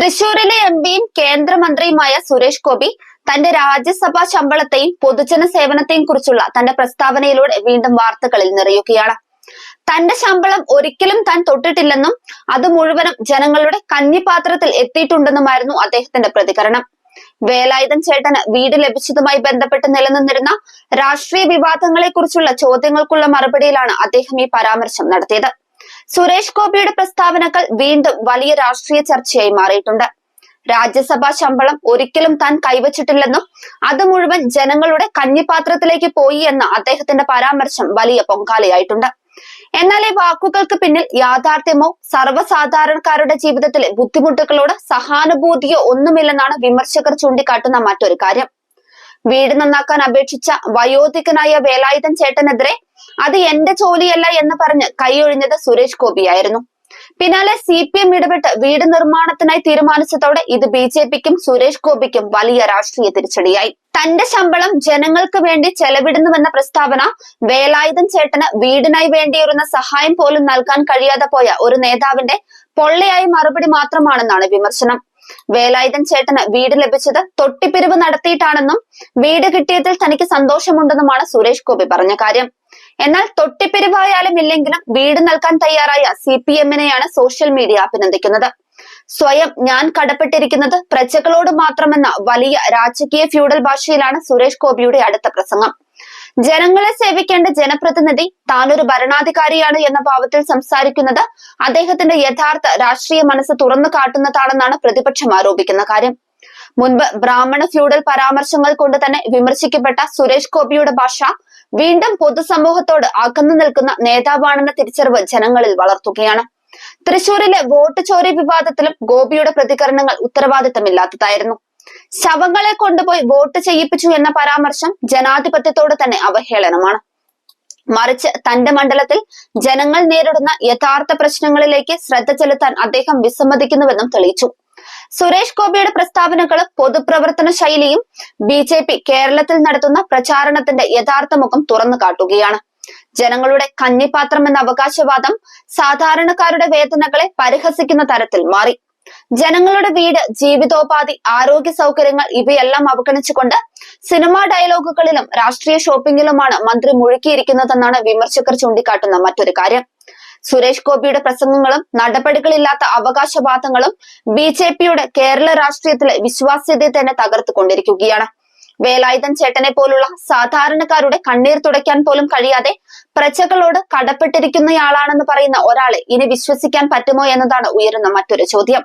തൃശൂരിലെ എംപിയും കേന്ദ്രമന്ത്രിയുമായ സുരേഷ് ഗോപി തന്റെ രാജ്യസഭാ ശമ്പളത്തെയും പൊതുജന സേവനത്തെയും കുറിച്ചുള്ള തന്റെ പ്രസ്താവനയിലൂടെ വീണ്ടും വാർത്തകളിൽ നിറയുകയാണ്. തന്റെ ശമ്പളം ഒരിക്കലും താൻ തൊട്ടിട്ടില്ലെന്നും അത് മുഴുവനും ജനങ്ങളുടെ കഞ്ഞിപ്പാത്രത്തിൽ എത്തിയിട്ടുണ്ടെന്നുമായിരുന്നു അദ്ദേഹത്തിന്റെ പ്രതികരണം. വേലായുധൻ ചേട്ടന് വീട് ലഭിച്ചതുമായി ബന്ധപ്പെട്ട് നിലനിന്നിരുന്ന രാഷ്ട്രീയ വിവാദങ്ങളെ കുറിച്ചുള്ള ചോദ്യങ്ങൾക്കുള്ള മറുപടിയിലാണ് അദ്ദേഹം ഈ പരാമർശം നടത്തിയത്. സുരേഷ് ഗോപിയുടെ പ്രസ്താവനകൾ വീണ്ടും വലിയ രാഷ്ട്രീയ ചർച്ചയായി മാറിയിട്ടുണ്ട്. രാജ്യസഭാ ശമ്പളം ഒരിക്കലും താൻ കൈവച്ചിട്ടില്ലെന്നും അത് മുഴുവൻ ജനങ്ങളുടെ കഞ്ഞിപ്പാത്രത്തിലേക്ക് പോയി എന്ന അദ്ദേഹത്തിന്റെ പരാമർശം വലിയ പൊങ്കാലയായിട്ടുണ്ട്. എന്നാൽ ഈ വാക്കുകൾക്ക് പിന്നിൽ യാഥാർത്ഥ്യമോ സർവ്വസാധാരണക്കാരുടെ ജീവിതത്തിലെ ബുദ്ധിമുട്ടുകളോട് സഹാനുഭൂതിയോ ഒന്നുമില്ലെന്നാണ് വിമർശകർ ചൂണ്ടിക്കാട്ടുന്ന മറ്റൊരു കാര്യം. വീട് നന്നാക്കാൻ അപേക്ഷിച്ച വയോധികനായ വേലായുധൻ ചേട്ടനെതിരെ അത് എന്റെ ജോലിയല്ല എന്ന് പറഞ്ഞ് കൈയൊഴിഞ്ഞത് സുരേഷ് ഗോപിയായിരുന്നു. പിന്നാലെ CPM ഇടപെട്ട് വീട് നിർമ്മാണത്തിനായി തീരുമാനിച്ചതോടെ ഇത് BJPക്കും സുരേഷ് ഗോപിക്കും വലിയ രാഷ്ട്രീയ തിരിച്ചടിയായി. തന്റെ ശമ്പളം ജനങ്ങൾക്ക് വേണ്ടി ചെലവിടുന്നുവെന്ന പ്രസ്താവന വേലായുധൻ ചേട്ടന് വീടിനായി വേണ്ടിയിരുന്ന സഹായം പോലും നൽകാൻ കഴിയാതെ പോയ ഒരു നേതാവിന്റെ പൊള്ളയായ മറുപടി മാത്രമാണെന്നാണ് വിമർശനം. വേലായുധൻ ചേട്ടന് വീട് ലഭിച്ചത് തൊട്ടിപ്പിരിവ് നടത്തിയിട്ടാണെന്നും വീട് കിട്ടിയതിൽ തനിക്ക് സന്തോഷമുണ്ടെന്നുമാണ് സുരേഷ് ഗോപി പറഞ്ഞ കാര്യം. എന്നാൽ തൊട്ടിപ്പിരിവായാലും ഇല്ലെങ്കിലും വീട് നൽകാൻ തയ്യാറായ CPMനെയാണ് സോഷ്യൽ മീഡിയ അഭിനന്ദിക്കുന്നത്. സ്വയം ഞാൻ കടപ്പെട്ടിരിക്കുന്നത് പ്രജകളോട് മാത്രമെന്ന വലിയ രാജകീയ ഫ്യൂഡൽ ഭാഷയിലാണ് സുരേഷ് ഗോപിയുടെ അടുത്ത പ്രസംഗം. ജനങ്ങളെ സേവിക്കേണ്ട ജനപ്രതിനിധി താനൊരു ഭരണാധികാരിയാണ് എന്ന ഭാവത്തിൽ സംസാരിക്കുന്നത് അദ്ദേഹത്തിന്റെ യഥാർത്ഥ രാഷ്ട്രീയ മനസ്സ് തുറന്നു കാട്ടുന്നതാണെന്നാണ് പ്രതിപക്ഷം ആരോപിക്കുന്ന കാര്യം. മുൻപ് ബ്രാഹ്മണ ഫ്യൂഡൽ പരാമർശങ്ങൾ കൊണ്ട് തന്നെ വിമർശിക്കപ്പെട്ട സുരേഷ് ഗോപിയുടെ ഭാഷ വീണ്ടും പൊതുസമൂഹത്തോട് അകന്നു നിൽക്കുന്ന നേതാവാണെന്ന തിരിച്ചറിവ് ജനങ്ങളിൽ വളർത്തുകയാണ്. തൃശൂരിലെ വോട്ട് ചോരി വിവാദത്തിലും ഗോപിയുടെ പ്രതികരണങ്ങൾ ഉത്തരവാദിത്തമില്ലാത്തതായിരുന്നു. ശവങ്ങളെ കൊണ്ടുപോയി വോട്ട് ചെയ്യിപ്പിച്ചു എന്ന പരാമർശം ജനാധിപത്യത്തോട് തന്നെ അവഹേളനമാണ്. മറിച്ച് തന്റെ മണ്ഡലത്തിൽ ജനങ്ങൾ നേരിടുന്ന യഥാർത്ഥ പ്രശ്നങ്ങളിലേക്ക് ശ്രദ്ധ ചെലുത്താൻ അദ്ദേഹം വിസമ്മതിക്കുന്നുവെന്നും തെളിയിച്ചു. സുരേഷ് ഗോപിയുടെ പ്രസ്താവനകളും പൊതുപ്രവർത്തന ശൈലിയും BJP കേരളത്തിൽ നടത്തുന്ന പ്രചാരണത്തിന്റെ യഥാർത്ഥ മുഖം തുറന്നു കാട്ടുകയാണ്. ജനങ്ങളുടെ കഞ്ഞിപ്പാത്രം എന്ന അവകാശവാദം സാധാരണക്കാരുടെ വേദനകളെ പരിഹസിക്കുന്ന തരത്തിൽ മാറി. ജനങ്ങളുടെ വീട്, ജീവിതോപാധി, ആരോഗ്യ സൗകര്യങ്ങൾ ഇവയെല്ലാം അവഗണിച്ചുകൊണ്ട് സിനിമാ ഡയലോഗുകളിലും രാഷ്ട്രീയ ഷോപ്പിംഗിലുമാണ് മന്ത്രി മുഴുകിയിരിക്കുന്നതെന്നാണ് വിമർശകർ ചൂണ്ടിക്കാട്ടുന്ന മറ്റൊരു കാര്യം. സുരേഷ് ഗോപിയുടെ പ്രസംഗങ്ങളും നടപടികളില്ലാത്ത അവകാശവാദങ്ങളും BJPയുടെ കേരള രാഷ്ട്രീയത്തിലെ വിശ്വാസ്യതയെ തന്നെ തകർത്തുകൊണ്ടിരിക്കുകയാണ്. വേലായുധൻ ചേട്ടനെ പോലുള്ള സാധാരണക്കാരുടെ കണ്ണീർ തുടയ്ക്കാൻ പോലും കഴിയാതെ പ്രജകളോട് കടപ്പെട്ടിരിക്കുന്നയാളാണെന്ന് പറയുന്ന ഒരാളെ ഇനി വിശ്വസിക്കാൻ പറ്റുമോ എന്നതാണ് ഉയരുന്ന മറ്റൊരു ചോദ്യം.